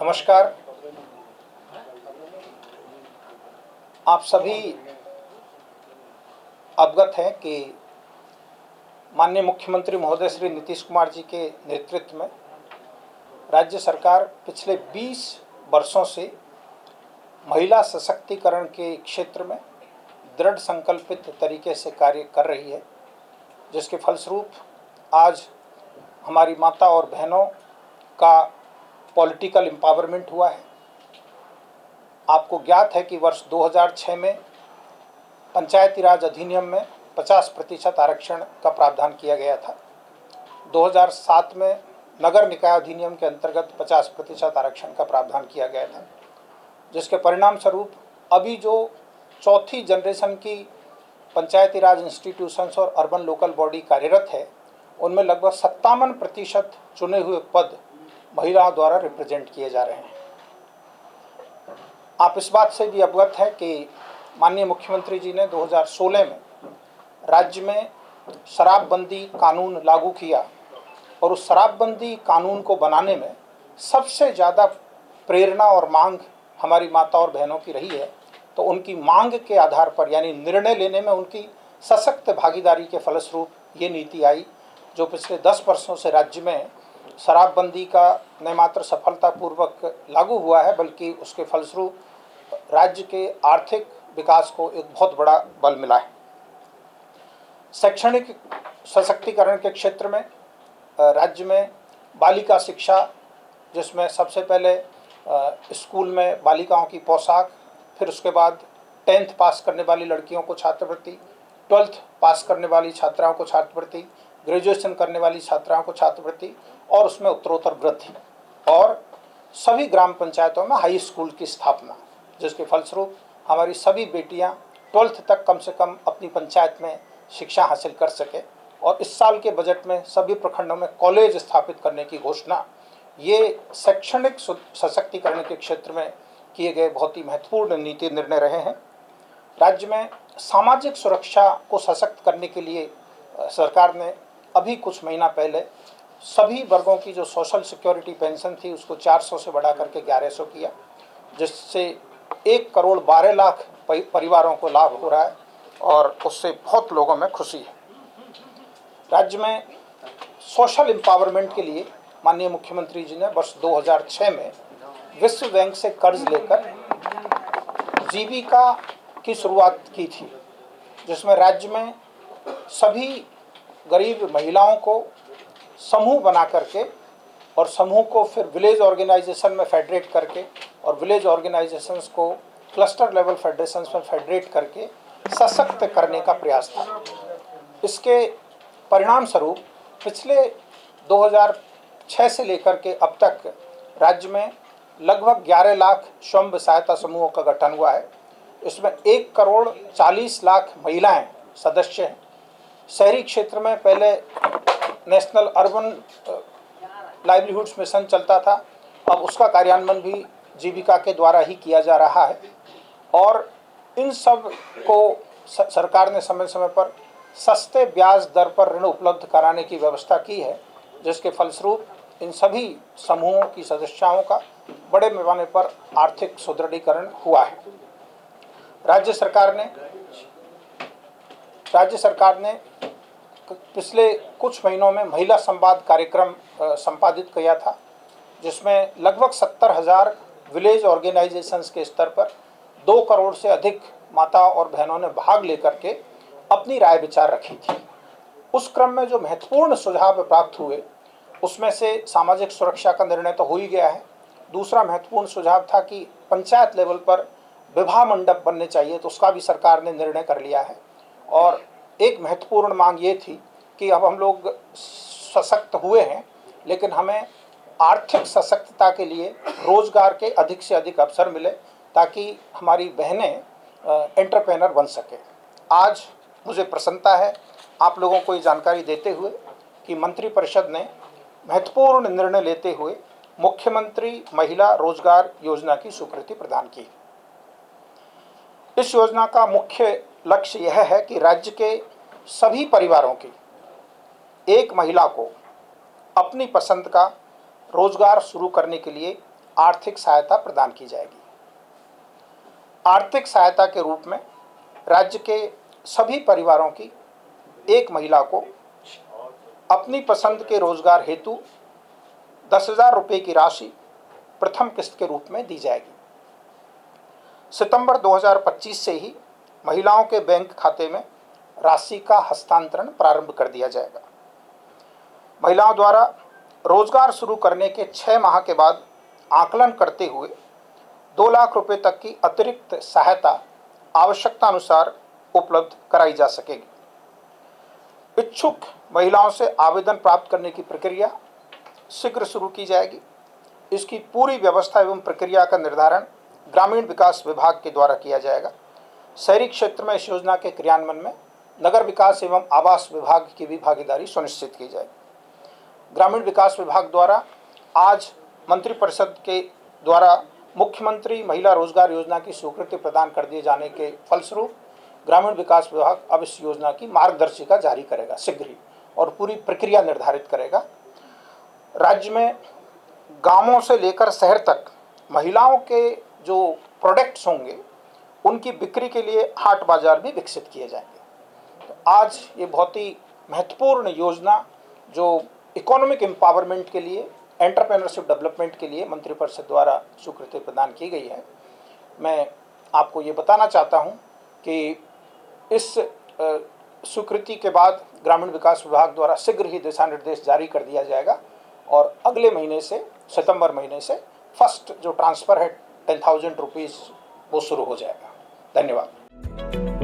नमस्कार। आप सभी अवगत हैं कि माननीय मुख्यमंत्री महोदय श्री नीतीश कुमार जी के नेतृत्व में राज्य सरकार पिछले 20 वर्षों से महिला सशक्तिकरण के क्षेत्र में दृढ़ संकल्पित तरीके से कार्य कर रही है, जिसके फलस्वरूप आज हमारी माता और बहनों का पॉलिटिकल एम्पावरमेंट हुआ है। आपको ज्ञात है कि वर्ष 2006 में पंचायती राज अधिनियम में 50% आरक्षण का प्रावधान किया गया था। 2007 में नगर निकाय अधिनियम के अंतर्गत 50% आरक्षण का प्रावधान किया गया था, जिसके परिणाम स्वरूप अभी जो चौथी जनरेशन की पंचायती राज इंस्टीट्यूशंस और अर्बन लोकल बॉडी कार्यरत है, उनमें लगभग 57% चुने हुए पद महिलाओं द्वारा रिप्रेजेंट किए जा रहे हैं। आप इस बात से भी अवगत हैं कि माननीय मुख्यमंत्री जी ने 2016 में राज्य में शराबबंदी कानून लागू किया और उस शराबबंदी कानून को बनाने में सबसे ज़्यादा प्रेरणा और मांग हमारी माता और बहनों की रही है। तो उनकी मांग के आधार पर, यानी निर्णय लेने में उनकी सशक्त भागीदारी के फलस्वरूप ये नीति आई, जो पिछले 10 वर्षों से राज्य में शराबबंदी का न मात्र सफलतापूर्वक लागू हुआ है, बल्कि उसके फलस्वरूप राज्य के आर्थिक विकास को एक बहुत बड़ा बल मिला है। शैक्षणिक सशक्तिकरण के क्षेत्र में राज्य में बालिका शिक्षा, जिसमें सबसे पहले स्कूल में बालिकाओं की पोशाक, फिर उसके बाद 10th पास करने वाली लड़कियों को छात्रवृत्ति, 12th पास करने वाली छात्राओं को छात्रवृत्ति, ग्रेजुएशन करने वाली छात्राओं को छात्रवृत्ति और उसमें उत्तरोत्तर वृद्धि, और सभी ग्राम पंचायतों में हाई स्कूल की स्थापना, जिसके फलस्वरूप हमारी सभी बेटियां 12th तक कम से कम अपनी पंचायत में शिक्षा हासिल कर सके। और इस साल के बजट में सभी प्रखंडों में कॉलेज स्थापित करने की घोषणा, ये शैक्षणिक सशक्तिकरण के क्षेत्र में किए गए बहुत ही महत्वपूर्ण नीति निर्णय रहे हैं। राज्य में सामाजिक सुरक्षा को सशक्त करने के लिए सरकार ने अभी कुछ महीना पहले सभी वर्गों की जो सोशल सिक्योरिटी पेंशन थी उसको 400 से बढ़ा करके 1100 किया, जिससे 1 करोड़ 12 लाख परिवारों को लाभ हो रहा है और उससे बहुत लोगों में खुशी है। राज्य में सोशल एम्पावरमेंट के लिए माननीय मुख्यमंत्री जी ने वर्ष 2006 में विश्व बैंक से कर्ज लेकर जीविका की शुरुआत की थी, जिसमें राज्य में सभी गरीब महिलाओं को समूह बना करके और समूह को फिर विलेज ऑर्गेनाइजेशन में फेडरेट करके और विलेज ऑर्गेनाइजेशंस को क्लस्टर लेवल फेडरेशंस में फेडरेट करके सशक्त करने का प्रयास था। इसके परिणाम स्वरूप पिछले 2006 से लेकर के अब तक राज्य में लगभग 11 लाख स्वयं सहायता समूहों का गठन हुआ है। इसमें 1 करोड़ 40 लाख महिलाएं सदस्य हैं। शहरी क्षेत्र में पहले नेशनल अर्बन लाइवलीहुड्स मिशन चलता था, अब उसका कार्यान्वयन भी जीविका के द्वारा ही किया जा रहा है और इन सब को सरकार ने समय समय पर सस्ते ब्याज दर पर ऋण उपलब्ध कराने की व्यवस्था की है, जिसके फलस्वरूप इन सभी समूहों की सदस्याओं का बड़े पैमाने पर आर्थिक सुदृढ़ीकरण हुआ है। राज्य सरकार ने पिछले कुछ महीनों में महिला संवाद कार्यक्रम संपादित किया था, जिसमें लगभग 70,000 विलेज ऑर्गेनाइजेशंस के स्तर पर 2 करोड़ से अधिक माता और बहनों ने भाग लेकर के अपनी राय विचार रखी थी। उस क्रम में जो महत्वपूर्ण सुझाव प्राप्त हुए, उसमें से सामाजिक सुरक्षा का निर्णय तो हो ही गया है। दूसरा महत्वपूर्ण सुझाव था कि पंचायत लेवल पर विवाह मंडप बनने चाहिए, तो उसका भी सरकार ने निर्णय कर लिया है। और एक महत्वपूर्ण मांग ये थी कि अब हम लोग सशक्त हुए हैं, लेकिन हमें आर्थिक सशक्तता के लिए रोजगार के अधिक से अधिक अवसर मिले, ताकि हमारी बहनें एंटरप्रेन्योर बन सके। आज मुझे प्रसन्नता है आप लोगों को ये जानकारी देते हुए कि मंत्रिपरिषद ने महत्वपूर्ण निर्णय लेते हुए मुख्यमंत्री महिला रोजगार योजना की स्वीकृति प्रदान की। इस योजना का मुख्य लक्ष्य यह है कि राज्य के सभी परिवारों की एक महिला को अपनी पसंद का रोजगार शुरू करने के लिए आर्थिक सहायता प्रदान की जाएगी। आर्थिक सहायता के रूप में राज्य के सभी परिवारों की एक महिला को अपनी पसंद के रोजगार हेतु 10,000 रुपये की राशि प्रथम किस्त के रूप में दी जाएगी। सितंबर 2025 से ही महिलाओं के बैंक खाते में राशि का हस्तांतरण प्रारंभ कर दिया जाएगा। महिलाओं द्वारा रोजगार शुरू करने के 6 माह के बाद आकलन करते हुए 2 लाख रुपए तक की अतिरिक्त सहायता आवश्यकता अनुसार उपलब्ध कराई जा सकेगी। इच्छुक महिलाओं से आवेदन प्राप्त करने की प्रक्रिया शीघ्र शुरू की जाएगी। इसकी पूरी व्यवस्था एवं प्रक्रिया का निर्धारण ग्रामीण विकास विभाग के द्वारा किया जाएगा। शहरी क्षेत्र में इस योजना के क्रियान्वयन में नगर विकास एवं आवास विभाग की भी भागीदारी सुनिश्चित की जाएगी। ग्रामीण विकास विभाग द्वारा आज मंत्रिपरिषद के द्वारा मुख्यमंत्री महिला रोजगार योजना की स्वीकृति प्रदान कर दिए जाने के फलस्वरूप ग्रामीण विकास विभाग अब इस योजना की मार्गदर्शिका जारी करेगा शीघ्र ही और पूरी प्रक्रिया निर्धारित करेगा। राज्य में गांवों से लेकर शहर तक महिलाओं के जो प्रोडक्ट्स होंगे उनकी बिक्री के लिए हाट बाजार भी विकसित किए जाएंगे। तो आज ये बहुत ही महत्वपूर्ण योजना जो इकोनॉमिक एम्पावरमेंट के लिए, एंटरप्रेन्योरशिप डेवलपमेंट के लिए मंत्रिपरिषद द्वारा स्वीकृति प्रदान की गई है। मैं आपको ये बताना चाहता हूँ कि इस स्वीकृति के बाद ग्रामीण विकास विभाग द्वारा शीघ्र ही दिशा निर्देश जारी कर दिया जाएगा और अगले महीने से, सितंबर महीने से फर्स्ट जो ट्रांसफ़र है 10,000 रुपीज़ वो शुरू हो जाएगा। धन्यवाद।